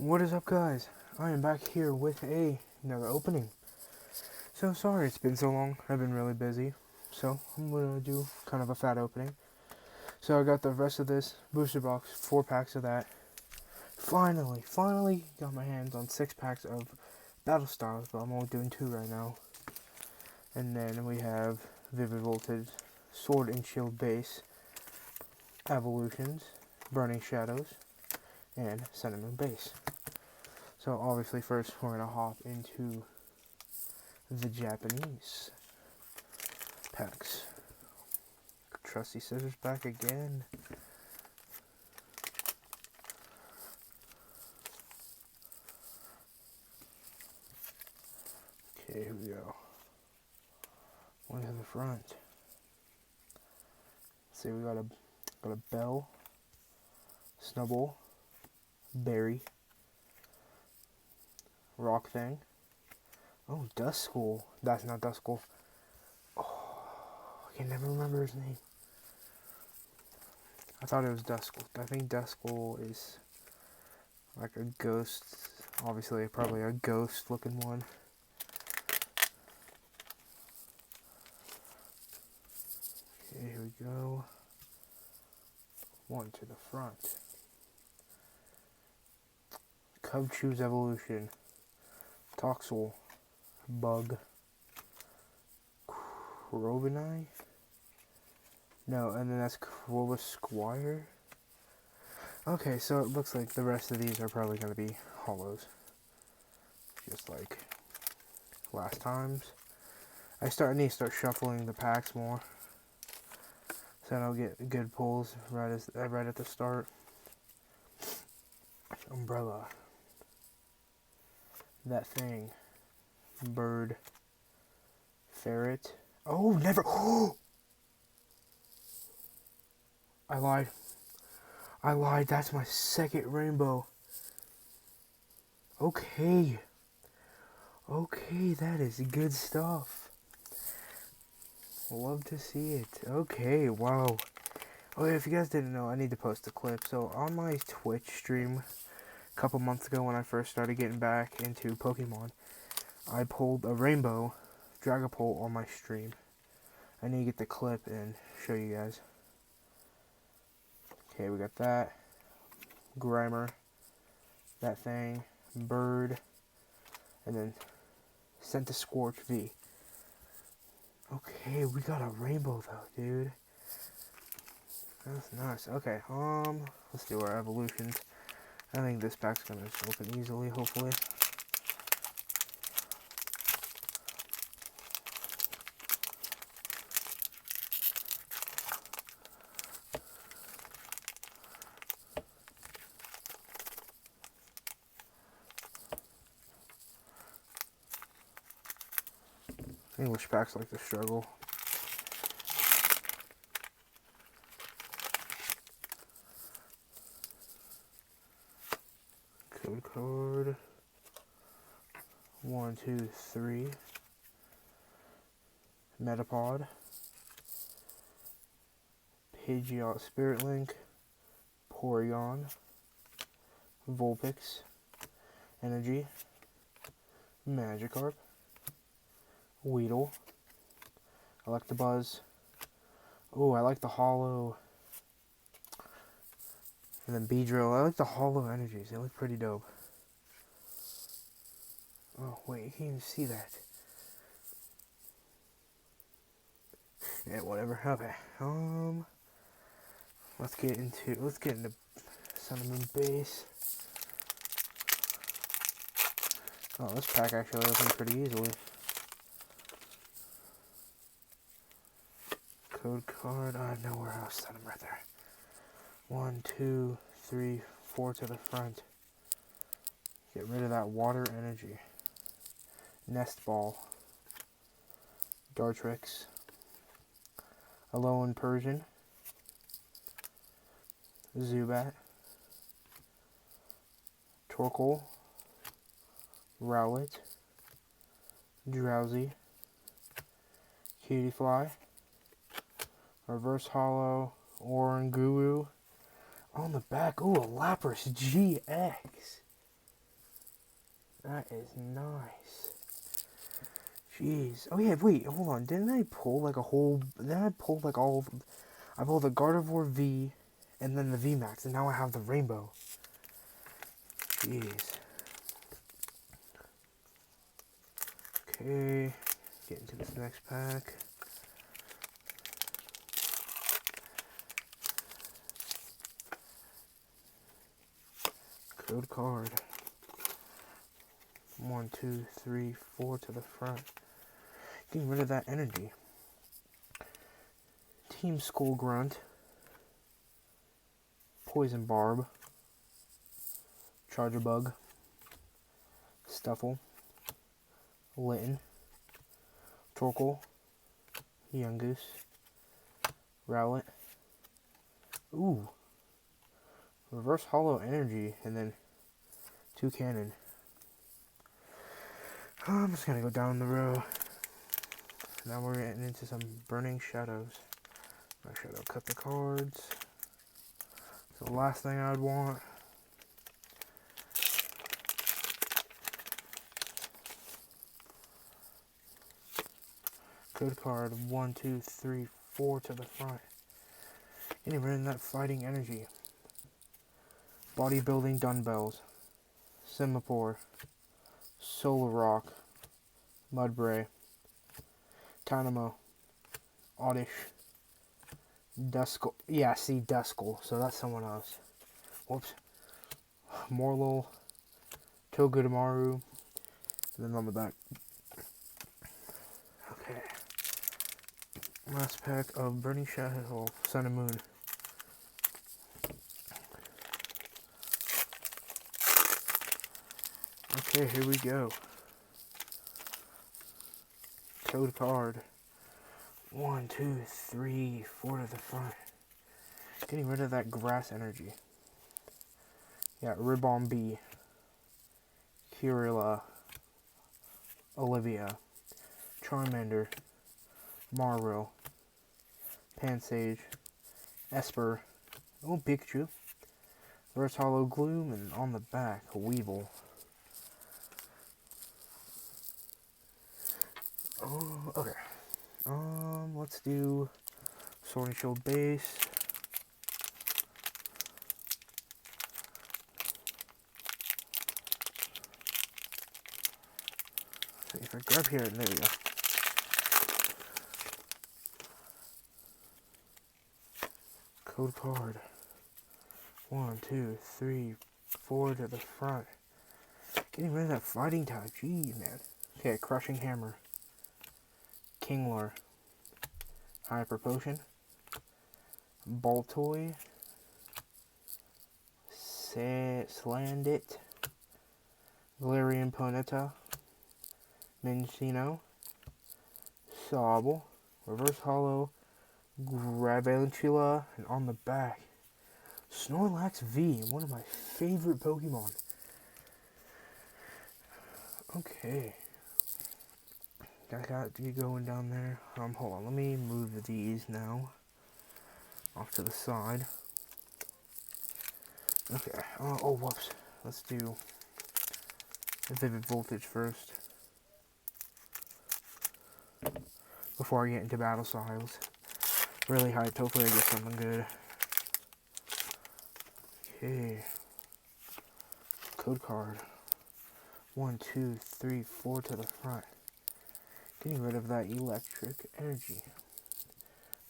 What is up, guys? I am back here with another opening. So sorry it's been so long. I've been really busy. So I'm gonna do kind of a fat opening. So I got the rest of this booster box, 4 packs of that. Finally got my hands on 6 packs of Battle Styles, but I'm only doing 2 right now. And then we have Vivid Voltage, Sword and Shield Base, Evolutions, Burning Shadows, and Cinnamon Base. So obviously first we're gonna hop into the Japanese packs. Trusty scissors back again. Okay, here we go. Look at the front. See, we got a Bell, Snubbull, Berry, Rock Thing. Oh, Duskull. That's not Duskull. Oh, I can never remember his name. I thought it was Duskull. I think Duskull is like a ghost. Obviously, probably a ghost looking one. Okay, here we go. One to the front. Cubchoo's Evolution. Toxel. Bug. Crobanai? No, and then that's Squire. Okay, so it looks like the rest of these are probably going to be hollows. Just like last times. I need to start shuffling the packs more, so I don't get good pulls right at the start. Umbrella. That thing. Bird. Ferret. Oh, never. I lied. That's my second rainbow. Okay, that is good stuff. Love to see it. Okay, wow. Oh yeah, if you guys didn't know, I need to post a clip. So on my Twitch stream a couple months ago when I first started getting back into Pokemon, I pulled a rainbow Dragapult on my stream. I need to get the clip and show you guys. Okay, we got that. Grimer. That thing. Bird. And then Centiskorch V. Okay, we got a rainbow though, dude. That's nice. Okay, let's do our evolutions. I think this pack's gonna just open easily, hopefully. English packs like to struggle. Code card. 1, 2, 3. Metapod. Pidgeot Spirit Link. Porygon. Vulpix. Energy. Magikarp. Weedle. Electabuzz. Oh, I like the hollow. And then Beedrill. I like the hollow energies. They look pretty dope. Oh, wait, you can't even see that. Yeah, whatever. Okay. Let's get into Cinnamon Base. Oh, this pack actually opened pretty easily. Code card. I know where I set them right there. 1, 2, 3, 4 to the front. Get rid of that water energy. Nest Ball. Dartrix. Alolan Persian. Zubat. Torkoal. Rowlet. Drowsy. Cutiefly. Reverse Hollow. Oranguru. On the back, ooh, a Lapras GX. That is nice. Jeez. Oh yeah, wait, hold on. Didn't I pull like a whole... Didn't I pull like all of... I pulled the Gardevoir V and then the VMAX, and now I have the Rainbow. Jeez. Okay. Get into this next pack. Code card. 1, 2, 3, 4 to the front. Getting rid of that energy. Team Skull Grunt. Poison Barb. Charger Bug. Stuffle. Litten. Torkoal. Yungoos. Rowlet. Ooh. Reverse Hollow Energy, and then 2 Cannon. I'm just gonna go down the row. Now we're getting into some Burning Shadows. Make sure I'll cut the cards. It's the last thing I'd want. Code card 1, 2, 3, 4 to the front. Getting rid of that fighting energy. Bodybuilding Dumbbells. Simipour. Solar Rock. Mudbray. Tynamo. Oddish. Duskull. Yeah, see, Duskull. So that's someone else. Whoops. Morlul. Togedemaru. And then on the back. Okay. Last pack of Burning Shadow, Sun and Moon. Okay, here we go. Code card. 1, 2, 3, 4 to the front. Getting rid of that grass energy. Yeah, Ribombee. Kirilla. Olivia. Charmander. Marvel. Pansage. Esper. Oh, Pikachu. Reverse Hollow Gloom, and on the back, a Weevil. Oh, okay. Let's do Sword and Shield base. So if I grab here, there we go. Code card. 1, 2, 3, 4 to the front. Getting rid of that fighting type. Jeez, man. Okay, Crushing Hammer. Kingler. Hyper Potion. Baltoy. Slandit. Galarian Ponyta. Minccino. Sobble. Reverse Hollow. Gravelantula. And on the back, Snorlax V, one of my favorite Pokemon. Okay. I got to get going down there. Hold on, let me move these now off to the side. Okay. Oh, whoops. Let's do Vivid Voltage first. Before I get into battle styles. Really hyped. Hopefully I get something good. Okay. Code card. 1, 2, 3, 4 to the front. Getting rid of that electric energy.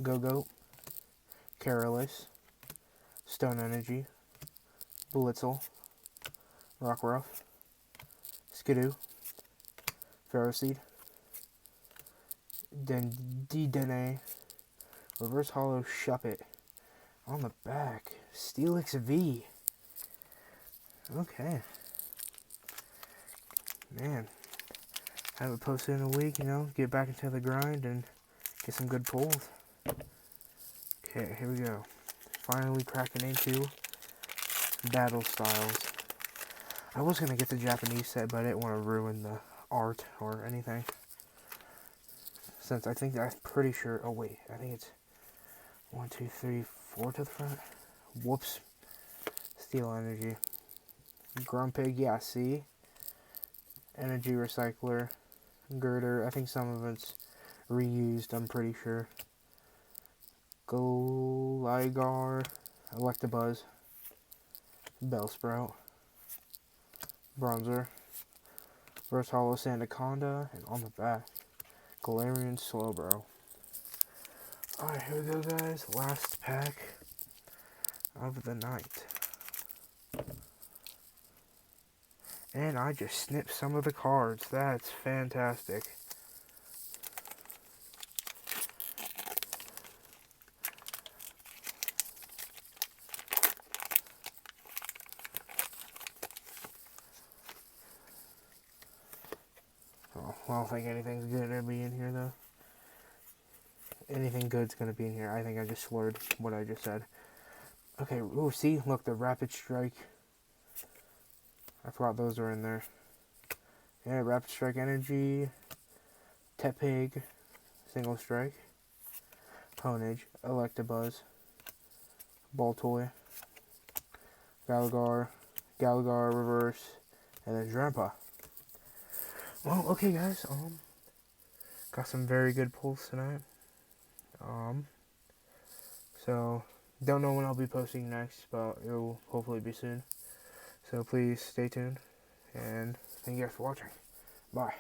Go-Go. Careless. Stone Energy. Blitzel. Rockruff. Skidoo. Ferroseed. Dedenne. Reverse Hollow Shuppet. On the back, Steelix V. Okay. Man. Haven't posted in a week, get back into the grind and get some good pulls. Okay, here we go. Finally cracking into battle styles. I was going to get the Japanese set, but I didn't want to ruin the art or anything. Since I'm pretty sure, oh wait, I think it's 1, 2, 3, 4 to the front. Whoops. Steel Energy. Grumpig, yeah, see? Energy Recycler, Girder. I think some of it's reused, I'm pretty sure. Gligar, Electabuzz, Bellsprout, Bronzer, Reverse Hollow Sandaconda, and on the back, Galarian Slowbro. Alright, here we go, guys. Last pack of the night. And I just snipped some of the cards. That's fantastic. Oh, I don't think anything's going to be in here, though. Anything good's going to be in here. I think I just slurred what I just said. Okay, ooh, see? Look, the Rapid Strike. I forgot those were in there. Yeah, Rapid Strike Energy, Tepig, Single Strike, Honedge, Electabuzz, Baltoy, Gallagher, Reverse, and then Drampa. Well, okay, guys. Got some very good pulls tonight. So don't know when I'll be posting next, but it will hopefully be soon. So please stay tuned, and thank you guys for watching. Bye.